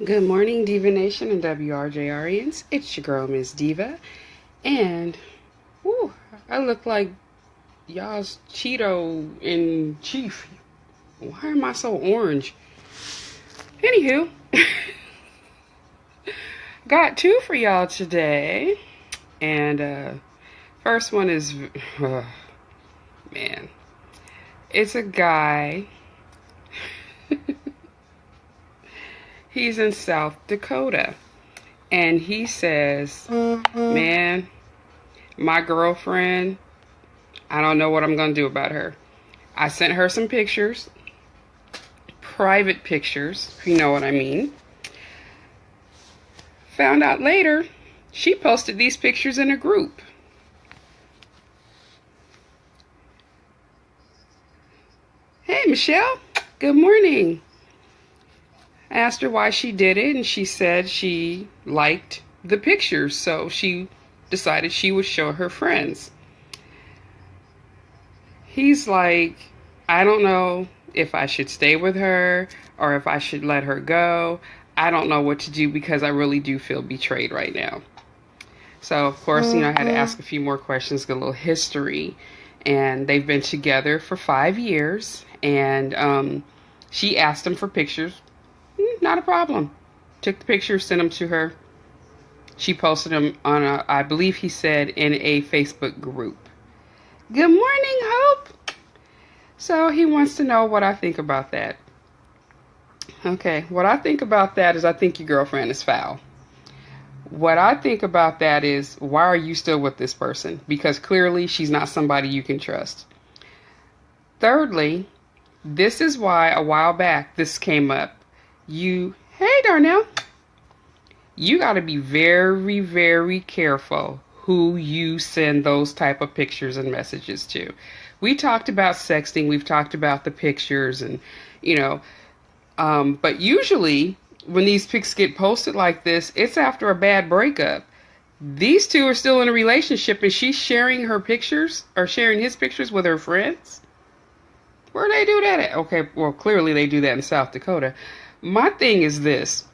Good morning, Diva Nation and WRJRians. It's your girl, Miss Diva. And, whew, I look like y'all's Cheeto in Chief. Why am I so orange? Anywho, got two for y'all today. And, first one is, man, it's a guy. He's in South Dakota. And he says, man, my girlfriend, I don't know what I'm going to do about her. I sent her some pictures, private pictures, if you know what I mean. Found out later, she posted these pictures in a group. Hey, Michelle, good morning. I asked her why she did it, and she said she liked the pictures, so she decided she would show her friends. He's like, I don't know if I should stay with her or if I should let her go. I don't know what to do because I really do feel betrayed right now. So, of course, I had to ask a few more questions, get a little history. And they've been together for 5 years. And she asked him for pictures. Not a problem. Took the pictures, sent them to her. She posted them on I believe he said, in a Facebook group. Good morning, Hope. So he wants to know what I think about that. Okay, what I think about that is I think your girlfriend is foul. What I think about that is, why are you still with this person? Because clearly she's not somebody you can trust. Thirdly, this is why a while back this came up. Hey Darnell, you got to be very, very careful who you send those type of pictures and messages to. We talked about sexting, we've talked about the pictures and, but usually when these pics get posted like this, it's after a bad breakup. These two are still in a relationship and she's sharing her pictures or sharing his pictures with her friends. Where they do that at? Okay, well, clearly they do that in South Dakota. My thing is this.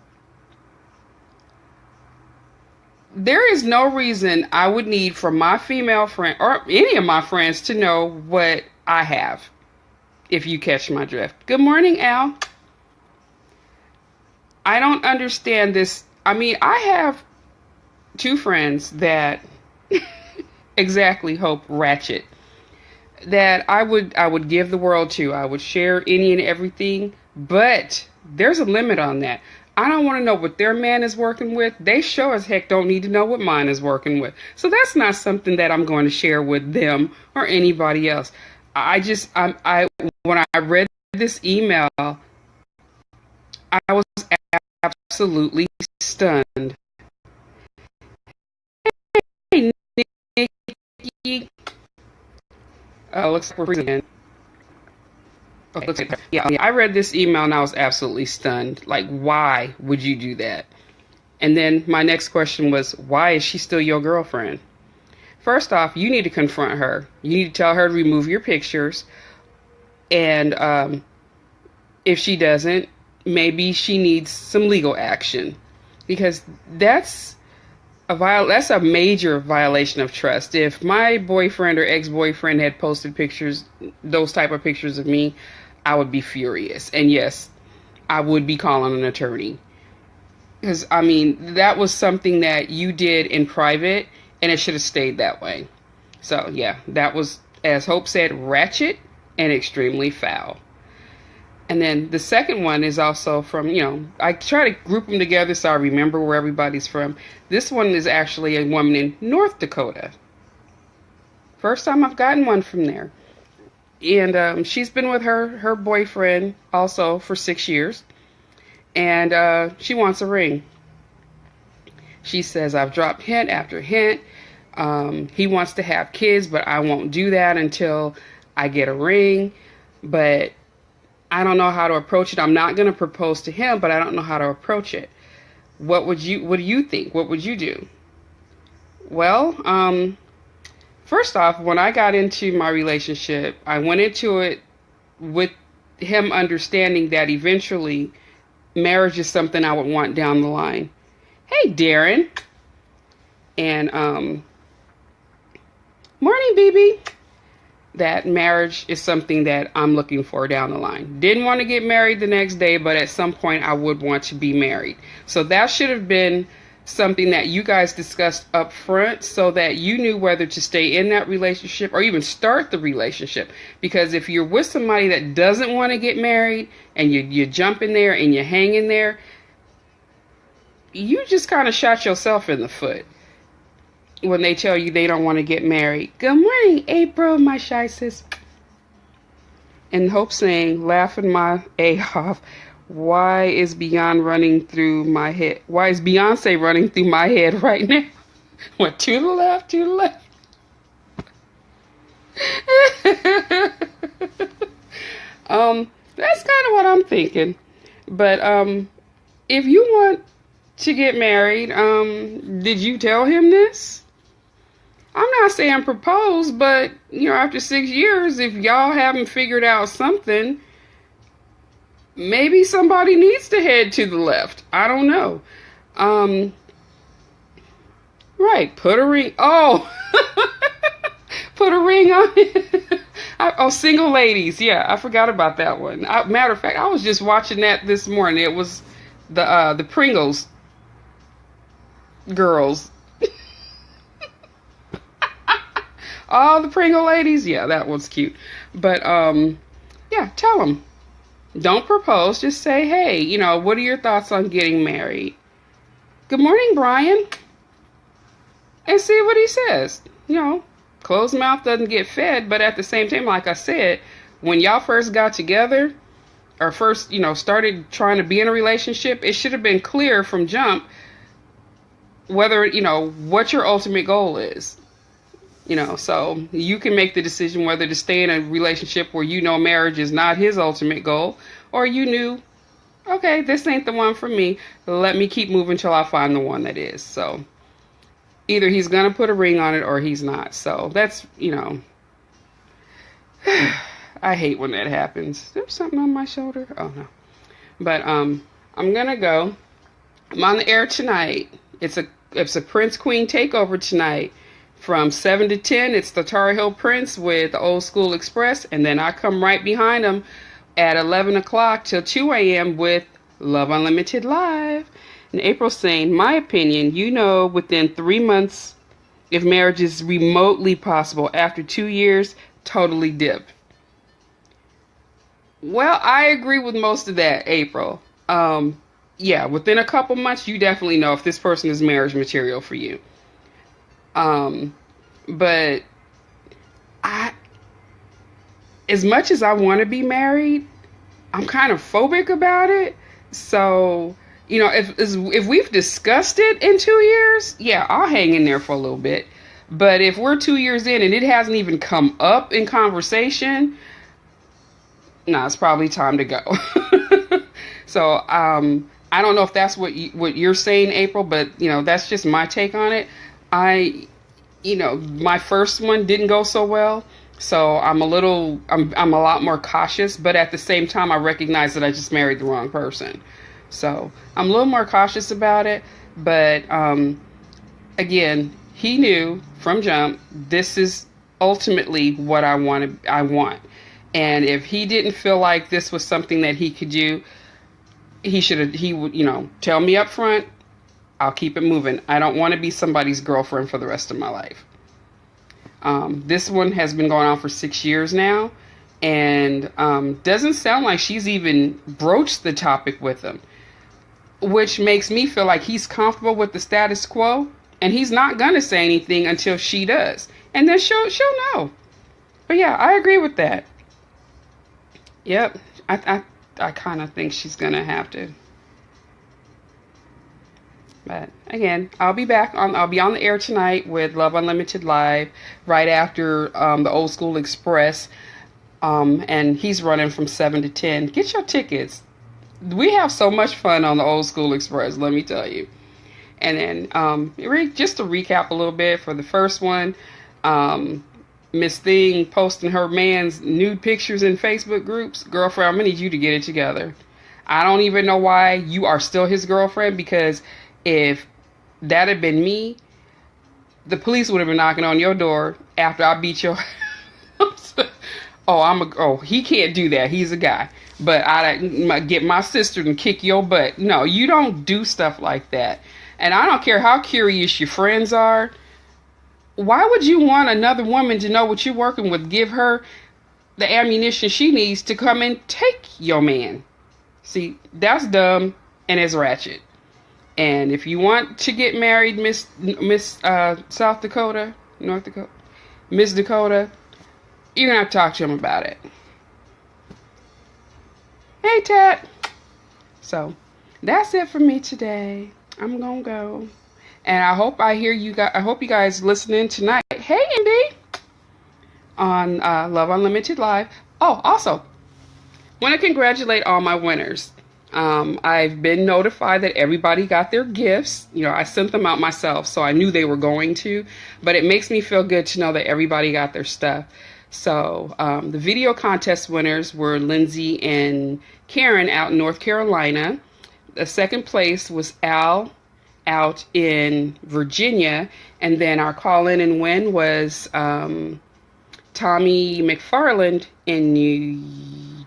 There is no reason I would need for my female friend or any of my friends to know what I have, if you catch my drift. Good morning, Al. I don't understand this. I mean, I have two friends that exactly Hope ratchet that I would give the world to. I would share any and everything, but there's a limit on that. I don't want to know what their man is working with. They sure as heck don't need to know what mine is working with. So that's not something that I'm going to share with them or anybody else. When I read this email, I was absolutely stunned. Hey, Nikki. Looks like we're freezing again. Okay, yeah, I read this email and I was absolutely stunned. Like, why would you do that? And then my next question was, why is she still your girlfriend? First off, you need to confront her. You need to tell her to remove your pictures. And if she doesn't, maybe she needs some legal action. Because that's a major violation of trust. If my boyfriend or ex-boyfriend had posted pictures, those type of pictures of me, I would be furious. And yes, I would be calling an attorney. Because, I mean, that was something that you did in private, and it should have stayed that way. So, yeah, that was, as Hope said, ratchet and extremely foul. And then the second one is also from, I try to group them together so I remember where everybody's from. This one is actually a woman in North Dakota. First time I've gotten one from there. And she's been with her boyfriend also for 6 years. And she wants a ring. She says, I've dropped hint after hint. He wants to have kids, but I won't do that until I get a ring. But I don't know how to approach it. I'm not going to propose to him, but I don't know how to approach it. What do you think? What would you do? Well, first off, when I got into my relationship, I went into it with him understanding that eventually marriage is something I would want down the line. Hey, Darren. And morning, BB. That marriage is something that I'm looking for down the line. Didn't want to get married the next day, but at some point I would want to be married. So that should have been something that you guys discussed up front so that you knew whether to stay in that relationship or even start the relationship. Because if you're with somebody that doesn't want to get married and you jump in there and you hang in there, you just kind of shot yourself in the foot when they tell you they don't want to get married. Good morning, April, my shy sis. And Hope saying, laughing my A off. Why is Beyonce running through my head? Why is Beyonce running through my head right now? What, to the left, to the left? That's kind of what I'm thinking. But if you want to get married, did you tell him this? I'm not saying propose, but, after 6 years, if y'all haven't figured out something, maybe somebody needs to head to the left. I don't know. Right, put a ring. Oh, put a ring on it. Single ladies. Yeah, I forgot about that one. Matter of fact, I was just watching that this morning. It was the Pringles girls. Oh, the Pringle ladies. Yeah, that one's cute. But, yeah, tell them. Don't propose. Just say, hey, what are your thoughts on getting married? Good morning, Brian. And see what he says. Closed mouth doesn't get fed. But at the same time, like I said, when y'all first got together or first, started trying to be in a relationship, it should have been clear from jump whether, what your ultimate goal is. So you can make the decision whether to stay in a relationship where marriage is not his ultimate goal, or you knew, okay, this ain't the one for me. Let me keep moving till I find the one that is. So either he's going to put a ring on it or he's not. So that's, I hate when that happens. There's something on my shoulder. Oh, no. But I'm going to go. I'm on the air tonight. It's a Prince Queen takeover tonight. From 7 to 10, it's the Tar Heel Prince with the Old School Express. And then I come right behind him at 11 o'clock till 2 a.m. with Love Unlimited Live. And April's saying, my opinion, within 3 months, if marriage is remotely possible, after 2 years, totally dip. Well, I agree with most of that, April. Yeah, within a couple months, you definitely know if this person is marriage material for you. But as much as I want to be married, I'm kind of phobic about it. So, if we've discussed it in 2 years, yeah, I'll hang in there for a little bit. But if we're 2 years in and it hasn't even come up in conversation, it's probably time to go. So, I don't know if that's what you're saying, April, but, that's just my take on it. My first one didn't go so well, so I'm a lot more cautious, but at the same time, I recognize that I just married the wrong person. So I'm a little more cautious about it, but, again, he knew from jump, this is ultimately what I want. And if he didn't feel like this was something that he could do, he would, tell me up front. I'll keep it moving. I don't want to be somebody's girlfriend for the rest of my life. This one has been going on for 6 years now, and doesn't sound like she's even broached the topic with him, which makes me feel like he's comfortable with the status quo, and he's not going to say anything until she does. And then she'll know. But yeah, I agree with that. Yep. I kind of think she's going to have to. But again, I'll be on the air tonight with Love Unlimited Live right after the Old School Express. And he's running from 7 to 10. Get your tickets. We have so much fun on the Old School Express, let me tell you. And then just to recap a little bit for the first one, Miss Thing posting her man's nude pictures in Facebook groups. Girlfriend, I'm going to need you to get it together. I don't even know why you are still his girlfriend, because if that had been me, the police would have been knocking on your door after I beat your oh, he can't do that. He's a guy. But I get my sister and kick your butt. No, you don't do stuff like that. And I don't care how curious your friends are. Why would you want another woman to know what you're working with? Give her the ammunition she needs to come and take your man. See, that's dumb and it's ratchet. And if you want to get married, Miss South Dakota, North Dakota, Miss Dakota, you're going to have to talk to him about it. Hey, Tat. So, that's it for me today. I'm going to go. And I hope I hope you guys listening tonight. Hey, Indy. On Love Unlimited Live. Oh, also, want to congratulate all my winners. I've been notified that everybody got their gifts. You know, I sent them out myself, so I knew they were going to. But it makes me feel good to know that everybody got their stuff. So the video contest winners were Lindsay and Karen out in North Carolina. The second place was Al out in Virginia. And then our call-in and win was Tommy McFarland in New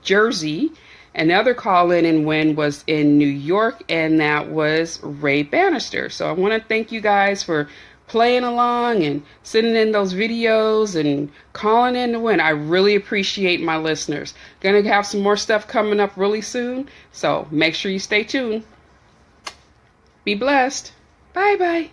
Jersey. Another call-in and win was in New York, and that was Ray Bannister. So I want to thank you guys for playing along and sending in those videos and calling in to win. I really appreciate my listeners. Gonna have some more stuff coming up really soon, so make sure you stay tuned. Be blessed. Bye-bye.